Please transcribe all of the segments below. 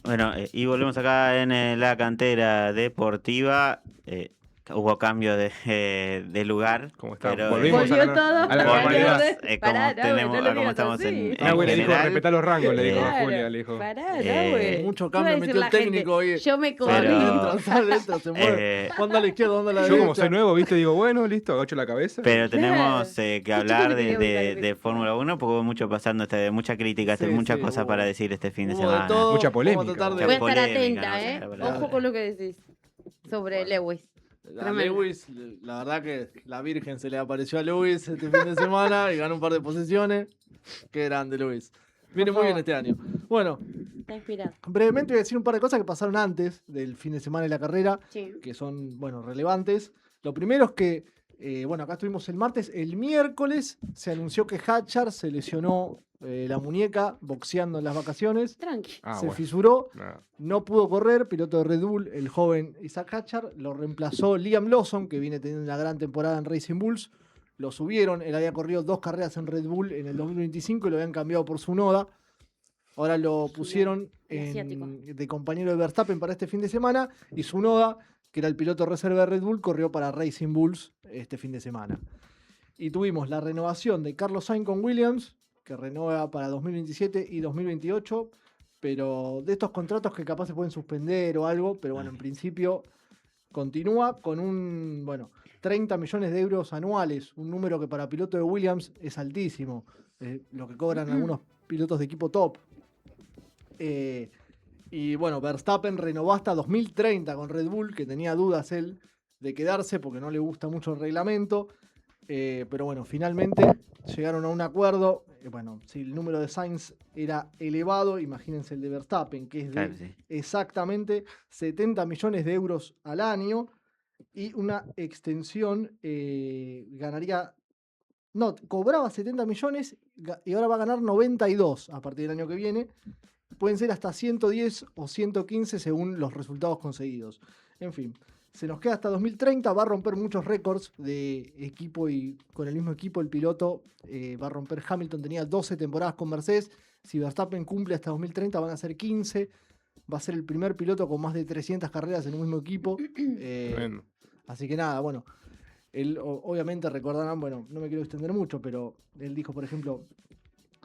Bueno, y volvemos acá en la cantera deportiva. Hubo cambio de lugar, ¿Cómo está? pero Volvimos Volvió a todo. la volvimos, normalidad. Pará, tenemos, no lo como digas estamos así. en Nahue le dijo general. respetar los rangos, le dijo a Claro. Julia, le dijo. Pará, Mucho ¿qué va a cambio decir metió la el técnico gente? hoy. Yo me Sale, Pero- entra, se mueve. Manda a la izquierda, manda a la Yo derecha. como soy nuevo, viste, digo, bueno, listo, agacho la cabeza. Pero Claro. tenemos que Qué chico hablar que tenía que de estar. Fórmula 1 porque hubo mucho pasando, mucha crítica, Sí, muchas sí, cosas hubo- para decir este fin de hubo de semana. todo. Mucha polémica, Vamos a tratar mucha Voy de... a estar polémica, atenta, ¿no? Esa palabra. Ojo con lo que decís sobre Lewis. A Tremendo. Lewis, la verdad que la Virgen se le apareció a Lewis este fin de semana y ganó un par de posiciones. Qué grande, Lewis. Viene muy bien este año. Bueno, Está inspirado. brevemente voy a decir un par de cosas que pasaron antes del fin de semana de la carrera, Sí. que son, bueno, relevantes. Lo primero es que, bueno, acá estuvimos el martes. El miércoles se anunció que Hatchard se lesionó la muñeca boxeando en las vacaciones. Tranqui. Ah, Se bueno. fisuró, Nada. no pudo correr, piloto de Red Bull, el joven Isaac Hatchard, lo reemplazó Liam Lawson, que viene teniendo una gran temporada en Racing Bulls. Lo subieron, él había corrido 2 carreras en Red Bull en el 2025 y lo habían cambiado por Tsunoda. Ahora lo pusieron el asiático. de compañero de Verstappen para este fin de semana y Tsunoda, que era el piloto reserva de Red Bull, corrió para Racing Bulls este fin de semana. Y tuvimos la renovación de Carlos Sainz con Williams, que renueva para 2027 y 2028, pero de estos contratos que capaz se pueden suspender o algo, pero bueno, en principio continúa con un, bueno, 30 millones de euros anuales, un número que para piloto de Williams es altísimo, lo que cobran algunos pilotos de equipo top. Y bueno, Verstappen renovó hasta 2030 con Red Bull, que tenía dudas él de quedarse porque no le gusta mucho el reglamento. Pero bueno, finalmente llegaron a un acuerdo. Bueno, si el número de Sainz era elevado, imagínense el de Verstappen, que es de Claro, sí. exactamente 70 millones de euros al año y una extensión ganaría. No, cobraba 70 millones y ahora va a ganar 92 a partir del año que viene. Pueden ser hasta 110 o 115 según los resultados conseguidos. En fin, se nos queda hasta 2030, va a romper muchos récords de equipo y con el mismo equipo el piloto va a romper. Hamilton tenía 12 temporadas con Mercedes, si Verstappen cumple hasta 2030 van a ser 15, va a ser el primer piloto con más de 300 carreras en un mismo equipo. Tremendo. Así que nada, bueno, él obviamente recordarán, bueno, no me quiero extender mucho, pero él dijo, por ejemplo,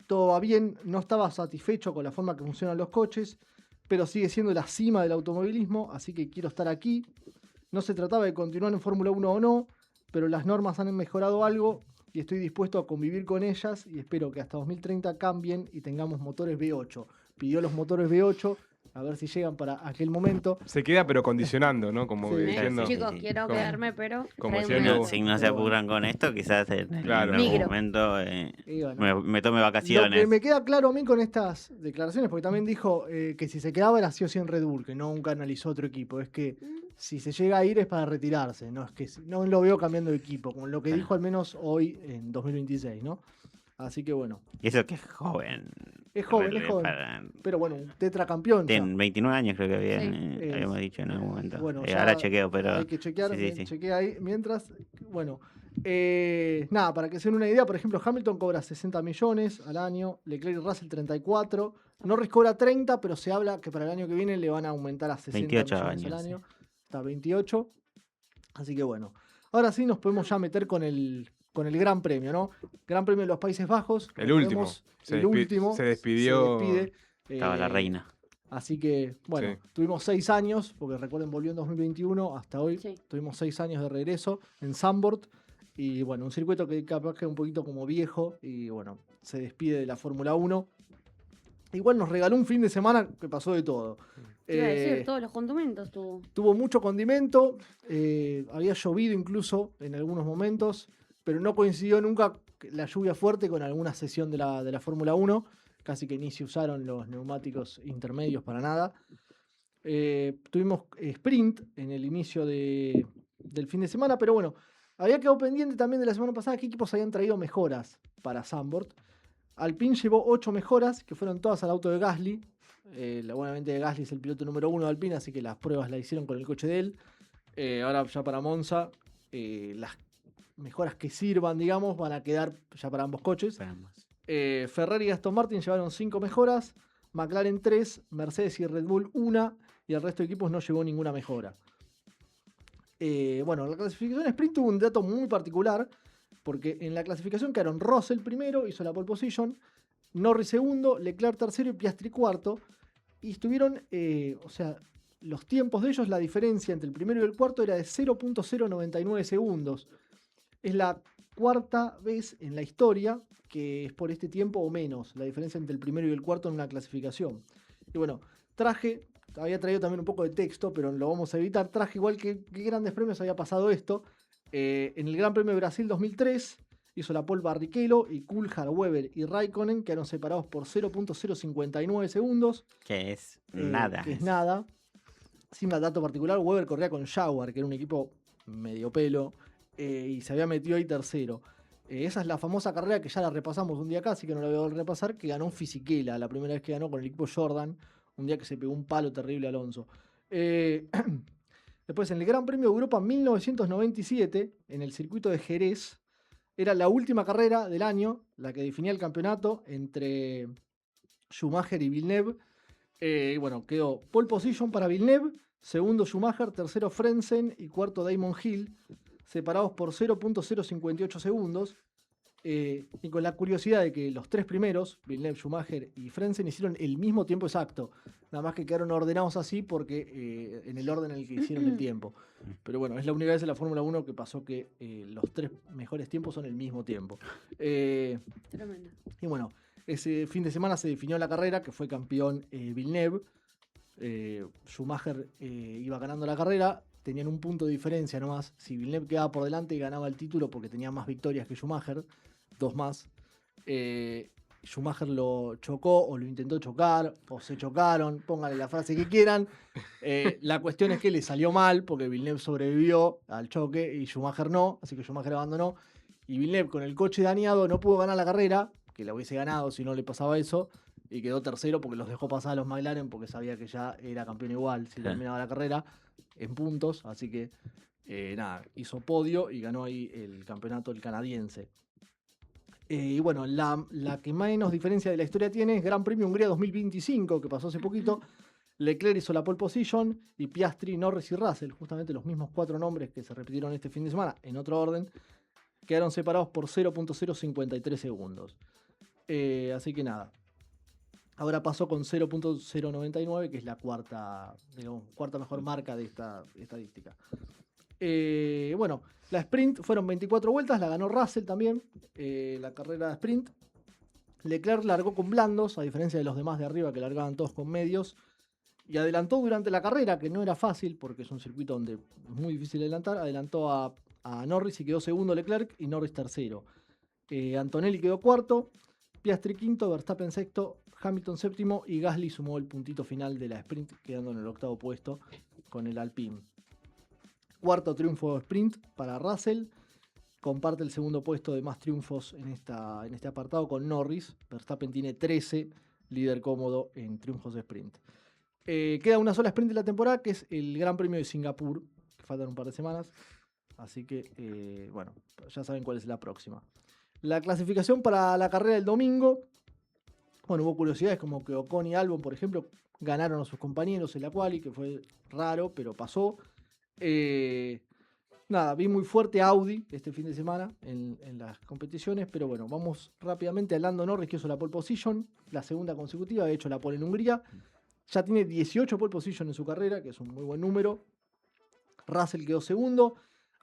todo va bien, no estaba satisfecho con la forma que funcionan los coches, pero sigue siendo la cima del automovilismo, así que quiero estar aquí. No se trataba de continuar en Fórmula 1 o no, pero las normas han mejorado algo y estoy dispuesto a convivir con ellas y espero que hasta 2030 cambien y tengamos motores V8. Pidió los motores V8, a ver si llegan para aquel momento. Se queda pero condicionando, ¿no? Como Sí. diciendo. Sí, Chicos, sí. quiero Como- quedarme, pero como Si tráeme siendo- no, si no se apuran con esto, quizás en Claro. algún Migro. momento Y bueno, me tome lo vacaciones. que me queda claro a mí con estas declaraciones, porque también dijo que si se quedaba era sí o sí en Red Bull, que nunca analizó otro equipo, es que si se llega a ir es para retirarse, no es que no lo veo cambiando de equipo, como lo que Claro. dijo al menos hoy en 2026, ¿no? Así que bueno, Y eso que es joven. es joven, Re- es joven, para- pero bueno, un tetracampeón. ya. Tiene 29 años creo que Sí. habíamos dicho en algún momento. Bueno, Ahora ya chequeo, pero... hay que chequear, sí, sí. chequea ahí. Mientras, bueno, nada, para que se den una idea, por ejemplo, Hamilton cobra 60 millones al año, Leclerc y Russell 34, Norris cobra 30, pero se habla que para el año que viene le van a aumentar a 60 28 millones al años, año, hasta 28. Así que bueno, ahora sí nos podemos ya meter con el Gran Premio, ¿no? Gran Premio de los Países Bajos. El último. El último. Se despidió. Se despide. Estaba la reina. Así que, bueno, Sí. tuvimos 6 años, porque recuerden, volvió en 2021 hasta hoy. Sí. Tuvimos 6 años de regreso en Zandvoort. Y bueno, un circuito que capaz que es un poquito como viejo. Y bueno, se despide de la Fórmula 1. Igual nos regaló un fin de semana que pasó de todo. Te iba a decir, Eh, todos los condimentos tuvo. Tuvo mucho condimento, había llovido incluso en algunos momentos, pero no coincidió nunca la lluvia fuerte con alguna sesión de la Fórmula 1, casi que ni se usaron los neumáticos intermedios para nada. Tuvimos sprint en el inicio del fin de semana, pero bueno, había quedado pendiente también de la semana pasada qué equipos habían traído mejoras para Zandvoort. Alpine llevó 8 mejoras, que fueron todas al auto de Gasly. Obviamente Gasly es el piloto número 1 de Alpine, así que las pruebas las hicieron con el coche de él. Ahora ya para Monza, las mejoras que sirvan, digamos, van a quedar ya para ambos coches. Esperamos. Ferrari y Aston Martin llevaron 5 mejoras. McLaren 3, Mercedes y Red Bull 1, y el resto de equipos no llegó ninguna mejora. Bueno, la clasificación sprint tuvo un dato muy particular, porque en la clasificación quedaron Russell primero, hizo la pole position, Norris segundo, Leclerc tercero y Piastri cuarto. Y estuvieron, o sea, los tiempos de ellos, la diferencia entre el primero y el cuarto era de 0.099 segundos. Es la cuarta vez en la historia que es por este tiempo o menos, la diferencia entre el primero y el cuarto en una clasificación. Y bueno, había traído también un poco de texto, pero lo vamos a evitar. Traje igual que grandes premios había pasado esto. En el Gran Premio de Brasil 2003 hizo la pole Barrichello y Coulthard, Webber y Raikkonen quedaron separados por 0.059 segundos. Que es nada. Que es nada. Sin más dato particular, Webber corría con Jaguar, que era un equipo medio pelo, y se había metido ahí tercero. Esa es la famosa carrera que ya la repasamos un día acá, así que no la voy a repasar, que ganó Fisichella, la primera vez que ganó con el equipo Jordan, un día que se pegó un palo terrible a Alonso. Después, en el Gran Premio de Europa 1997, en el circuito de Jerez, era la última carrera del año, la que definía el campeonato entre Schumacher y Villeneuve. Bueno, quedó pole position para Villeneuve, segundo Schumacher, tercero Frentzen y cuarto Damon Hill, separados por 0.058 segundos. Y con la curiosidad de que los tres primeros, Villeneuve, Schumacher y Frentzen, hicieron el mismo tiempo exacto. Nada más que quedaron ordenados así porque en el orden en el que hicieron el tiempo. Pero bueno, es la única vez en la Fórmula 1 que pasó que los tres mejores tiempos son el mismo tiempo. Tremendo. Y bueno, ese fin de semana se definió la carrera, que fue campeón Villeneuve. Schumacher iba ganando la carrera. Tenían un punto de diferencia nomás. Si Villeneuve quedaba por delante, ganaba el título porque tenía más victorias que Schumacher. 2 más. Schumacher lo chocó o lo intentó chocar o se chocaron. Pónganle la frase que quieran. La cuestión es que le salió mal porque Villeneuve sobrevivió al choque y Schumacher no. Así que Schumacher abandonó. Y Villeneuve con el coche dañado no pudo ganar la carrera, que la hubiese ganado si no le pasaba eso. Y quedó tercero porque los dejó pasar a los McLaren porque sabía que ya era campeón igual si terminaba la carrera en puntos. Así que nada, hizo podio y ganó ahí el campeonato el canadiense. Y bueno, la que menos diferencia de la historia tiene es Gran Premio Hungría 2025, que pasó hace poquito. Leclerc hizo la pole position y Piastri, Norris y Russell, justamente los mismos 4 nombres que se repitieron este fin de semana en otro orden, quedaron separados por 0.053 segundos. Así que nada. Ahora pasó con 0.099, que es la cuarta mejor marca de esta estadística. Bueno, la sprint fueron 24 vueltas, la ganó Russell también, la carrera de sprint. Leclerc largó con blandos, a diferencia de los demás de arriba que largaban todos con medios, y adelantó durante la carrera, que no era fácil porque es un circuito donde es muy difícil adelantar. Adelantó a Norris y quedó segundo Leclerc y Norris tercero. Antonelli quedó cuarto, Piastri quinto, Verstappen sexto, Hamilton séptimo y Gasly sumó el puntito final de la sprint, quedando en el octavo puesto con el Alpine. Cuarto triunfo sprint para Russell. Comparte el segundo puesto de más triunfos en este apartado con Norris. Verstappen tiene 13, líder cómodo en triunfos de sprint. Queda una sola sprint de la temporada, que es el Gran Premio de Singapur, que faltan un par de semanas. Así que, bueno, ya saben cuál es la próxima. La clasificación para la carrera del domingo. Bueno, hubo curiosidades como que Ocon y Albon, por ejemplo, ganaron a sus compañeros en la quali, que fue raro, pero pasó. Nada, vi muy fuerte Audi este fin de semana en las competiciones, pero bueno, vamos rápidamente a Lando Norris, que hizo la pole position, la segunda consecutiva, de hecho la pole en Hungría. Ya tiene 18 pole position en su carrera, que es un muy buen número. Russell quedó segundo.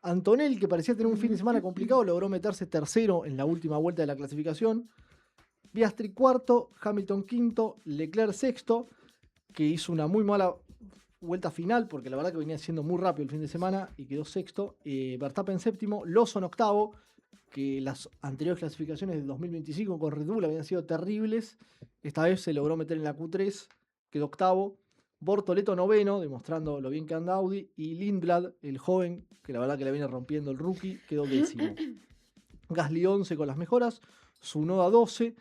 Antonelli, que parecía tener un fin de semana complicado, logró meterse tercero en la última vuelta de la clasificación. Piastri cuarto, Hamilton quinto, Leclerc sexto, que hizo una muy mala vuelta final, porque la verdad que venía siendo muy rápido el fin de semana y quedó sexto. Verstappen séptimo, Lawson octavo, que las anteriores clasificaciones del 2025 con Red Bull habían sido terribles. Esta vez se logró meter en la Q3, quedó octavo. Bortoleto noveno, demostrando lo bien que anda Audi. Y Lindblad, el joven, que la verdad que la viene rompiendo el rookie, quedó décimo. Gasly 11 con las mejoras, Tsunoda 12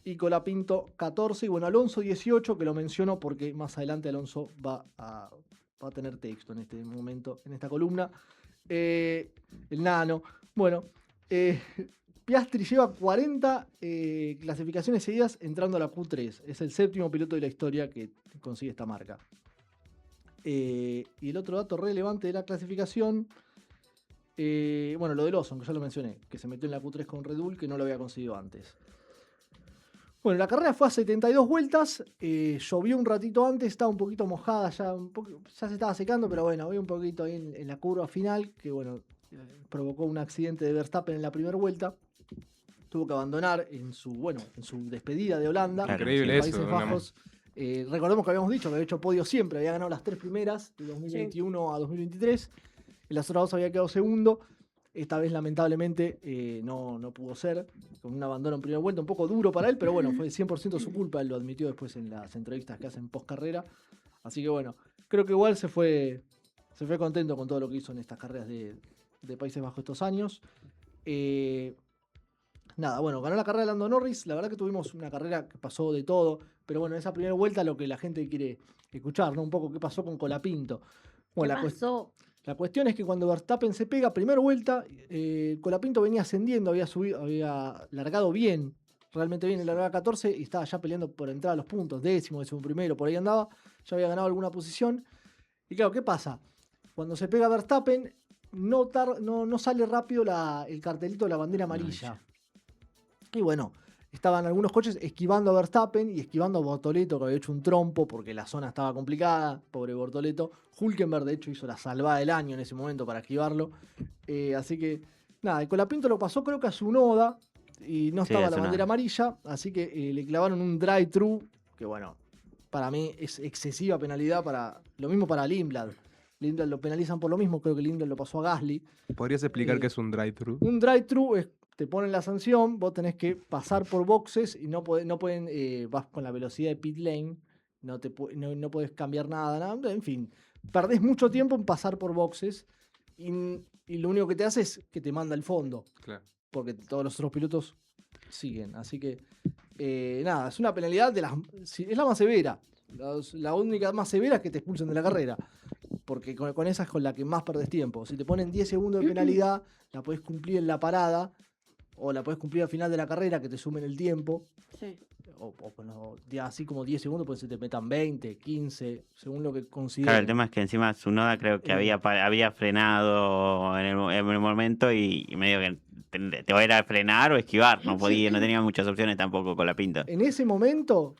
y Colapinto 14. Y bueno, Alonso 18, que lo menciono porque más adelante Alonso va a tener texto en este momento, en esta columna. El nano. Bueno, Piastri lleva 40 clasificaciones seguidas entrando a la Q3. Es el 7º piloto de la historia que consigue esta marca. Y el otro dato relevante de la clasificación, bueno, lo de Lawson, que ya lo mencioné, que se metió en la Q3 con Red Bull, que no lo había conseguido antes. Bueno, la carrera fue a 72 vueltas, llovió un ratito antes, estaba un poquito mojada, ya se estaba secando, pero bueno, había un poquito ahí en la curva final, que bueno, provocó un accidente de Verstappen en la primera vuelta. Tuvo que abandonar en su despedida de Holanda. Claro, Increíble en eso. Países Bajos. Recordemos que habíamos dicho que había hecho podio siempre, había ganado las 3 primeras, de 2021 a 2023. En las otras 2 había quedado segundo. Esta vez, lamentablemente, no pudo ser, con un abandono en primera vuelta, un poco duro para él, pero bueno, fue 100% su culpa, él lo admitió después en las entrevistas que hacen post carrera. Así que bueno, creo que igual se fue contento con todo lo que hizo en estas carreras de Países Bajos estos años. Nada, bueno, ganó la carrera de Lando Norris. La verdad que tuvimos una carrera que pasó de todo. Pero bueno, en esa primera vuelta lo que la gente quiere escuchar, ¿no? Un poco qué pasó con Colapinto. Bueno, ¿Qué pasó? la cuestión es que cuando Verstappen se pega, primera vuelta, Colapinto venía ascendiendo, había largado bien, realmente bien, en la largada 14 y estaba ya peleando por entrar a los puntos, décimo primero, por ahí andaba, ya había ganado alguna posición. Y claro, ¿qué pasa? Cuando se pega Verstappen, no sale rápido el cartelito de la bandera amarilla. Y bueno, estaban algunos coches esquivando a Verstappen y esquivando a Bortoleto, que había hecho un trompo porque la zona estaba complicada, pobre Bortoleto. Hülkenberg, de hecho, hizo la salvada del año en ese momento para esquivarlo. Así que, nada, el Colapinto lo pasó creo que a Tsunoda y no estaba la bandera amarilla, así que le clavaron un drive-thru, que bueno, para mí es excesiva penalidad, lo mismo para Lindblad. Lindblad lo penalizan por lo mismo, creo que Lindblad lo pasó a Gasly. ¿Podrías explicar qué es un drive-thru? Un drive-thru es, te ponen la sanción, vos tenés que pasar por boxes y no pueden, vas con la velocidad de pit lane, no podés cambiar nada, en fin, perdés mucho tiempo en pasar por boxes y lo único que te hace es que te manda al fondo, Claro. porque todos los otros pilotos siguen, así que nada, es una penalidad es la más severa, la única más severa es que te expulsen de la carrera. Porque con esa es con la que más perdés tiempo. Si te ponen 10 segundos de penalidad, la podés cumplir en la parada, o la podés cumplir al final de la carrera, que te sumen el tiempo. Sí. O así como 10 segundos, pues se te metan 20, 15, según lo que consideren. Claro, el tema es que encima Tsunoda creo que había frenado en el momento y medio que te va a ir a frenar o esquivar. No tenía muchas opciones tampoco con la pinta. En ese momento,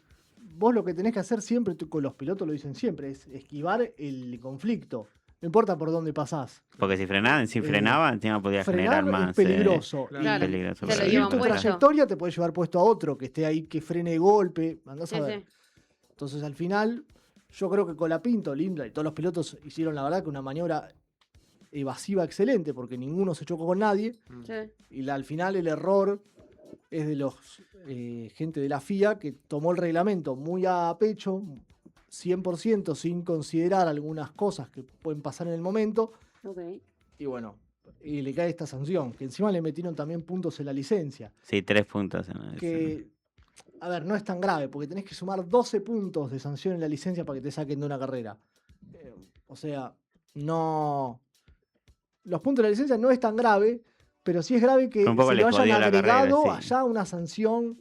vos lo que tenés que hacer siempre, con los pilotos lo dicen siempre, es esquivar el conflicto. No importa por dónde pasás. Porque si frenaba, encima podía Frenar generar más. es peligroso. Claro. Peligroso. Te lo Pero llevan Tu puesto. trayectoria te puede llevar puesto a otro que esté ahí, que frene de golpe. Andás a Sí, ver. sí. Entonces, al final, yo creo que Colapinto, Lindblad y todos los pilotos hicieron, la verdad, que una maniobra evasiva excelente, porque ninguno se chocó con nadie. Sí. Y al final, el error es de los gente de la FIA que tomó el reglamento muy a pecho, 100%, sin considerar algunas cosas que pueden pasar en el momento. Ok. Y bueno, y le cae esta sanción, que encima le metieron también puntos en la licencia. Sí, 3 puntos. Que, a ver, no es tan grave, porque tenés que sumar 12 puntos de sanción en la licencia para que te saquen de una carrera. O sea, no... Los puntos de la licencia no es tan grave, pero sí es grave que Un poco se le le hayan jodió la agregado carrera, sí. allá una sanción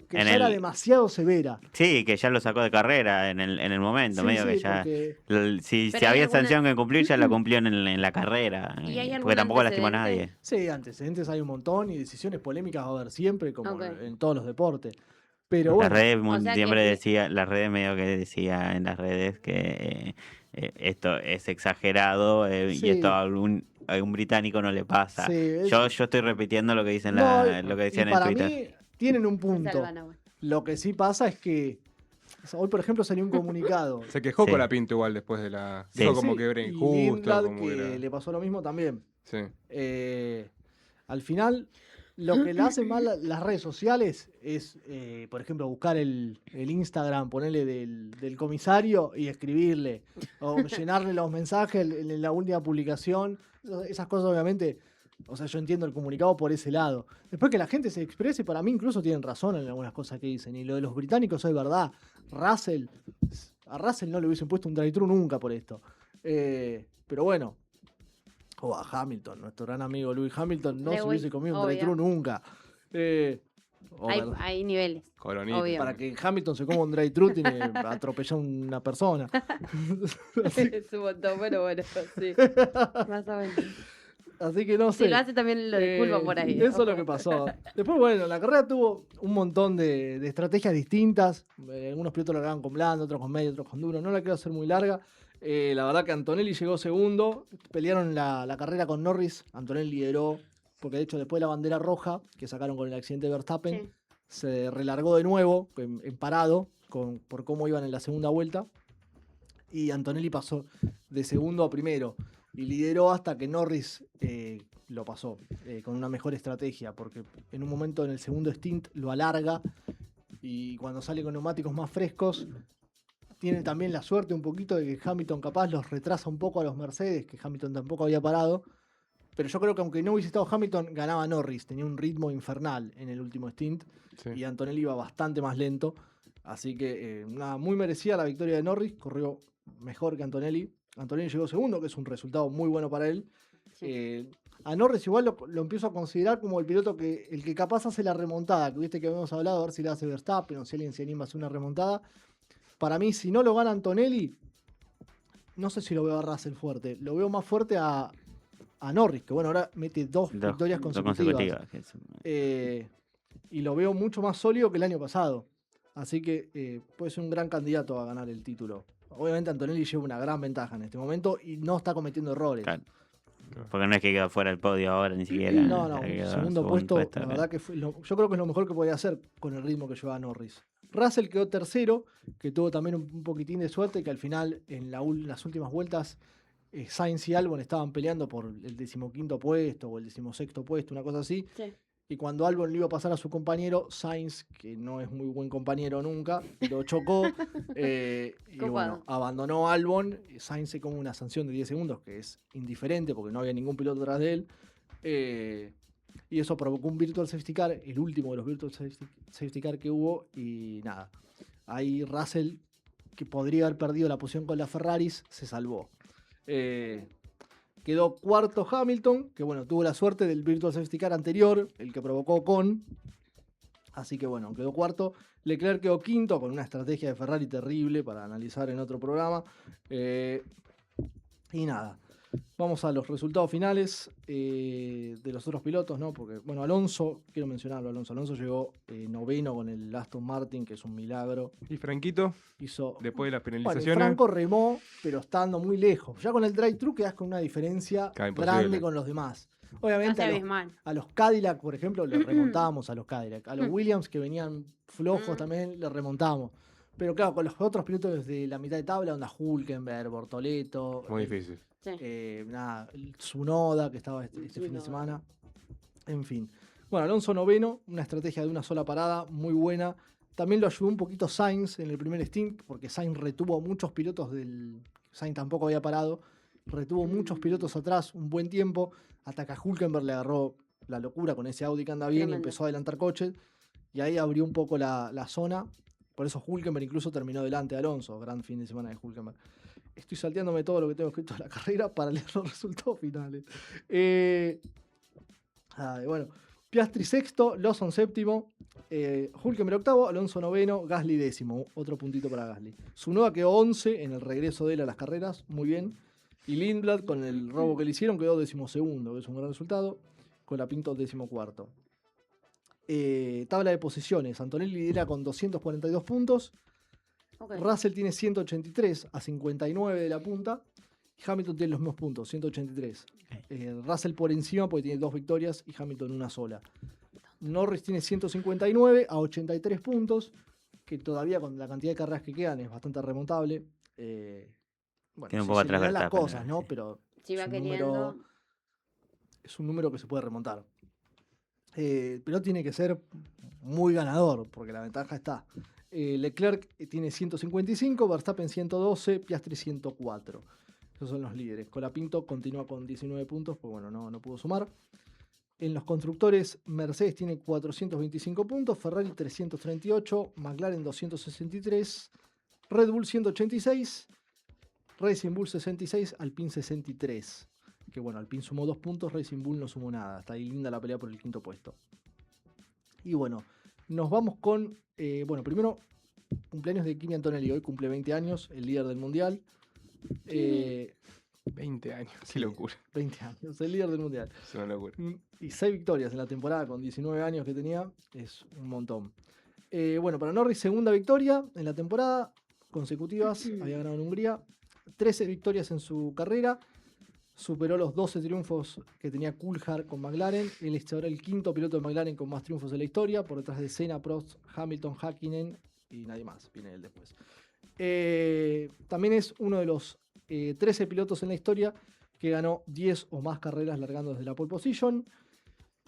que En ya era el- demasiado severa. Sí, que ya lo sacó de carrera en el momento, Sí, medio sí, que ya... porque- Si Pero hay había alguna- sanción que cumplir, ya la cumplió en la carrera. ¿Y hay algún Porque tampoco lastimó a antecedente? nadie. Sí, antecedentes hay un montón y decisiones polémicas va a haber siempre, como Ok. en todos los deportes. Pero Las bueno, redes O sea que siempre fui- decía, las redes medio que decía en las redes que esto es exagerado y Sí. esto a un británico no le pasa. sí, Yo estoy repitiendo lo que dicen no, lo que y decían en para Twitter. mí tienen un Se punto. salvan agua. Lo que sí pasa es que hoy, por ejemplo, salió un comunicado. Se quejó Sí. con la Pinto igual después de la... Sí. Dijo como Sí, que era y injusto, Lindblad, como que era... le pasó lo mismo también. Sí. Al final, lo que le hacen mal a las redes sociales es, por ejemplo, buscar el Instagram, ponerle del comisario y escribirle, o llenarle los mensajes en la última publicación. Esas cosas, obviamente, o sea, yo entiendo el comunicado por ese lado. Después que la gente se exprese, para mí incluso tienen razón en algunas cosas que dicen. Y lo de los británicos es verdad. A Russell no le hubiesen puesto un drive-thru nunca por esto. Pero bueno. O a Hamilton, nuestro gran amigo Lewis Hamilton, no se Lewis, hubiese comido un obvio. drive-thru nunca. Over. Hay niveles, Coronita. obvio. Para que Hamilton se coma un drive-thru tiene que atropellar a una persona. Así, Es un montón, bueno, sí. Más o menos. así que no sé. Si lo hace también lo disculpo por ahí. Eso es lo ojo. que pasó. Después, bueno, la carrera tuvo un montón de estrategias distintas. Algunos pilotos la largaban con blando, otros con medio, otros con duro. No la quiero hacer muy larga. La verdad que Antonelli llegó segundo. Pelearon la carrera con Norris. Antonelli lideró, porque de hecho después de la bandera roja que sacaron con el accidente de Verstappen, Sí. se relargó de nuevo en parado por cómo iban en la segunda vuelta. Y Antonelli pasó de segundo a primero y lideró hasta que Norris lo pasó con una mejor estrategia, porque en un momento en el segundo stint lo alarga y cuando sale con neumáticos más frescos tiene también la suerte un poquito de que Hamilton capaz los retrasa un poco a los Mercedes, que Hamilton tampoco había parado, pero yo creo que aunque no hubiese estado Hamilton, ganaba Norris, tenía un ritmo infernal en el último stint Sí. y Antonelli iba bastante más lento, así que nada, muy merecida la victoria de Norris, corrió mejor que Antonelli. Antonelli llegó segundo, que es un resultado muy bueno para él. Sí. A Norris igual lo empiezo a considerar como el piloto el que capaz hace la remontada, que viste que habíamos hablado, a ver si la hace Verstappen o si alguien se anima a hacer una remontada. Para mí, si no lo gana Antonelli, no sé si lo veo a Russell fuerte, lo veo más fuerte a Norris, que bueno, ahora mete dos victorias consecutivas. que es- Y lo veo mucho más sólido que el año pasado. Así que puede ser un gran candidato a ganar el título. Obviamente Antonelli lleva una gran ventaja en este momento y no está cometiendo errores. Claro. Porque no es que quedó fuera del podio ahora ni siquiera. No, no, quedó segundo puesto, la verdad que yo creo que es lo mejor que podía hacer con el ritmo que llevaba Norris. Russell quedó tercero, que tuvo también un poquitín de suerte, que al final en las últimas vueltas Sainz y Albon estaban peleando por el 15º puesto o el 16º puesto, una cosa así. Sí. Y cuando Albon le iba a pasar a su compañero, Sainz, que no es muy buen compañero nunca, lo chocó. Y Copado. bueno, abandonó Albon. Sainz se come una sanción de 10 segundos, que es indiferente porque no había ningún piloto atrás de él. Y eso provocó un Virtual Safety Car, el último de los Virtual Safety Car que hubo. Y nada, ahí Russell, que podría haber perdido la posición con las Ferraris, se salvó. Quedó cuarto Hamilton, que bueno, tuvo la suerte del Virtual Safety Car anterior, el que provocó Ocon. Así que bueno, quedó cuarto. Leclerc quedó quinto con una estrategia de Ferrari terrible para analizar en otro programa. Y nada, vamos a los resultados finales de los otros pilotos, ¿no? Porque, bueno, Alonso, quiero mencionarlo, Alonso llegó noveno con el Aston Martin, que es un milagro. Y Franquito, Hizo después de las bueno, y penalizaciones. Franco remó, pero estando muy lejos. Ya con el drive-thru quedas con una diferencia Claro, imposible. grande con los demás. Obviamente Hace abismal. a los Cadillac, por ejemplo, le remontábamos a los Cadillac. A los Williams, que venían flojos Mm. también, le remontamos. Pero claro, con los otros pilotos de la mitad de tabla, onda Hülkenberg, Bortoleto, Muy difícil. Sí. nada, el Tsunoda, que estaba este fin de Tsunoda. semana. En fin. Bueno, Alonso noveno, una estrategia de una sola parada, muy buena. También lo ayudó un poquito Sainz en el primer stint, porque Sainz retuvo a muchos pilotos Sainz tampoco había parado. Retuvo muchos pilotos atrás un buen tiempo, hasta que a Hülkenberg le agarró la locura con ese Audi que anda bien y Tremendo. empezó a adelantar coches. Y ahí abrió un poco la zona. Por eso Hülkenberg incluso terminó delante de Alonso. Gran fin de semana de Hülkenberg. Estoy salteándome todo lo que tengo escrito de la carrera para leer los resultados finales. Bueno, Piastri sexto, Lawson séptimo, Hülkenberg octavo, Alonso noveno, Gasly décimo. Otro puntito para Gasly. Tsunoda quedó 11 en el regreso de él a las carreras. Muy bien. Y Lindblad, con el robo que le hicieron, quedó 12º, que es un gran resultado. Colapinto 14º. Tabla de posiciones. Antonelli lidera con 242 puntos. Ok. Russell tiene 183 a 59 de la punta. Y Hamilton tiene los mismos puntos, 183. Russell por encima porque tiene 2 victorias y Hamilton una sola. Norris tiene 159 a 83 puntos, que todavía con la cantidad de carreras que quedan es bastante remontable. Bueno, Tiene un si poco se le atrás dan las Verstappen, cosas, ¿no? sí. Pero Si va es un queriendo. es un número que se puede remontar. Pero tiene que ser muy ganador, porque la ventaja está. Leclerc tiene 155, Verstappen 112, Piastri 104. Esos son los líderes. Colapinto continúa con 19 puntos, pues bueno, no pudo sumar. En los constructores, Mercedes tiene 425 puntos, Ferrari 338, McLaren 263, Red Bull 186, Racing Bull 66, Alpine 63. Que bueno, Alpine sumó 2 puntos, Racing Bull no sumó nada. Está ahí linda la pelea por el quinto puesto. Y bueno, nos vamos con, primero, cumpleaños de Kimi Antonelli. Hoy cumple 20 años, el líder del mundial. 20 años, qué Sí. locura. 20 años, el líder del mundial. Es una locura. Y 6 victorias en la temporada con 19 años que tenía, es un montón. Para Norris, segunda victoria en la temporada, consecutivas, había ganado en Hungría. 13 victorias en su carrera, superó los 12 triunfos que tenía Coulthard con McLaren. Él es ahora el quinto piloto de McLaren con más triunfos en la historia, por detrás de Senna, Prost, Hamilton, Häkkinen y nadie más, viene él después. También es uno de los 13 pilotos en la historia que ganó 10 o más carreras largando desde la pole position.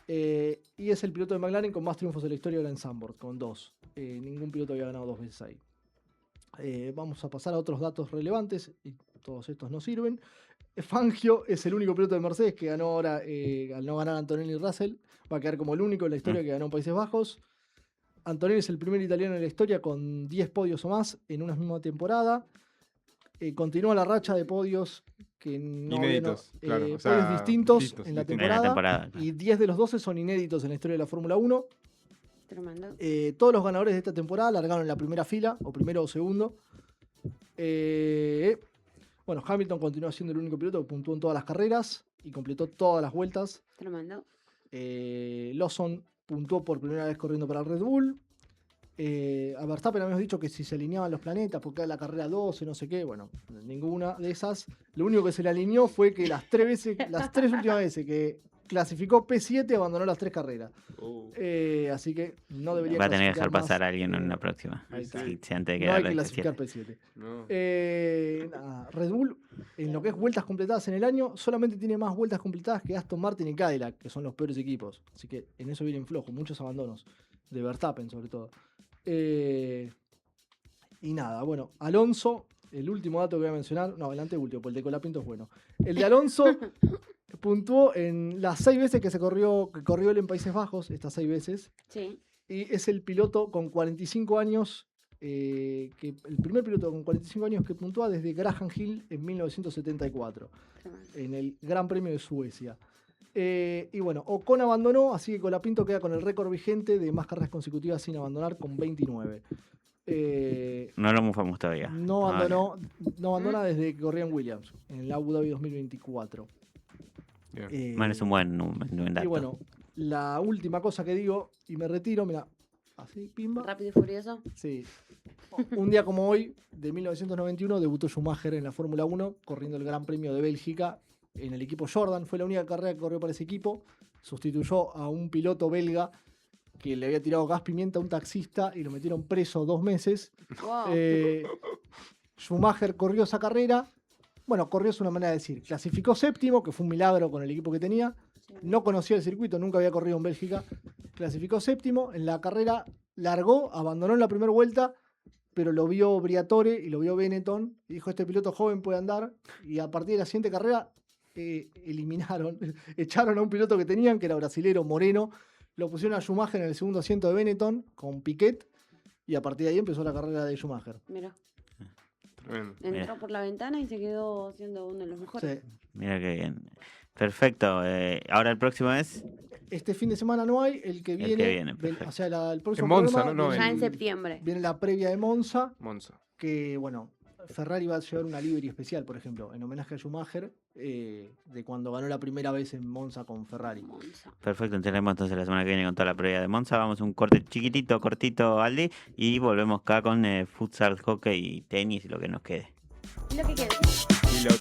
Y es el piloto de McLaren con más triunfos en la historia ahora en Zandvoort, con 2. Ningún piloto había ganado 2 veces ahí. Vamos a pasar a otros datos relevantes, y todos estos no sirven. Fangio es el único piloto de Mercedes que ganó ahora, al no ganar Antonelli y Russell, va a quedar como el único en la historia que ganó en Países Bajos. Antonelli es el primer italiano en la historia con 10 podios o más en una misma temporada. Continúa la racha de podios que no Inéditos, claro, o sea, podios distintos distintos, en la distintos. En la temporada. temporada. Y 10 de los 12 son inéditos en la historia de la Fórmula 1. Tremendo. Todos los ganadores de esta temporada largaron en la primera fila, o primero o segundo. Hamilton continúa siendo el único piloto que puntuó en todas las carreras y completó todas las vueltas. Tremendo. Lawson puntuó por primera vez corriendo para el Red Bull. A Verstappen habíamos dicho que si se alineaban los planetas, porque era la carrera 12, no sé qué, bueno, ninguna de esas. Lo único que se le alineó fue que las tres últimas veces que clasificó P7 abandonó las 3 carreras. Así que no debería Va a tener que dejar clasificar pasar más. a alguien en una próxima. Ahí está. Si antes de No quedar hay que el clasificar P7. P7. No. Red Bull, en lo que es vueltas completadas en el año, solamente tiene más vueltas completadas que Aston Martin y Cadillac, que son los peores equipos. Así que en eso vienen flojos, muchos abandonos. De Verstappen, sobre todo. Alonso, el último dato que voy a mencionar, no, el anteúltimo, porque el de Colapinto es bueno. El de Alonso puntuó en las 6 veces que corrió él en Países Bajos, estas 6 veces, Sí. y es el piloto con 45 años, el primer piloto con 45 años que puntúa desde Graham Hill en 1974, Tremendo. en el Gran Premio de Suecia. Ocon abandonó, así que Colapinto queda con el récord vigente de más carreras consecutivas sin abandonar, con 29. No lo mufamos todavía. No abandona desde que corría en Williams, en el Abu Dhabi 2024. Bien. Bueno, es un buen dato. Y bueno, la última cosa que digo, y me retiro, mira, así, pimba. Rápido y furioso. Sí. Un día como hoy, de 1991, debutó Schumacher en la Fórmula 1, corriendo el Gran Premio de Bélgica en el equipo Jordan. Fue la única carrera que corrió para ese equipo. Sustituyó a un piloto belga que le había tirado gas pimienta a un taxista y lo metieron preso 2 meses. Wow. Schumacher corrió esa carrera. Bueno, corrió es una manera de decir. Clasificó séptimo, que fue un milagro con el equipo que tenía. Sí. No conocía el circuito, nunca había corrido en Bélgica. Clasificó séptimo. En la carrera largó, abandonó en la primera vuelta, pero lo vio Briatore y lo vio Benetton. Y dijo, este piloto joven puede andar. Y a partir de la siguiente carrera, echaron a un piloto que tenían, que era brasilero, Moreno. Lo pusieron a Schumacher en el segundo asiento de Benetton, con Piquet. Y a partir de ahí empezó la carrera de Schumacher. Mira, Tremendo. entró por la ventana y se quedó siendo uno de los mejores. Sí. Mira qué bien. Perfecto. Ahora el próximo es. Este fin de semana no hay, el que viene. viene, perfecto. o sea, el próximo En Monza, programa ¿no? No, Ya viene, en septiembre. viene la previa de Monza, Monza. que bueno, Ferrari va a llevar una livery especial, por ejemplo, en homenaje a Schumacher, de cuando ganó la primera vez en Monza con Ferrari. Monza. Perfecto, tenemos entonces la semana que viene con toda la previa de Monza. Vamos a un corte chiquitito, cortito, Aldi. Y volvemos acá con futsal, hockey y tenis y lo que nos quede. Lo que quede. Y lo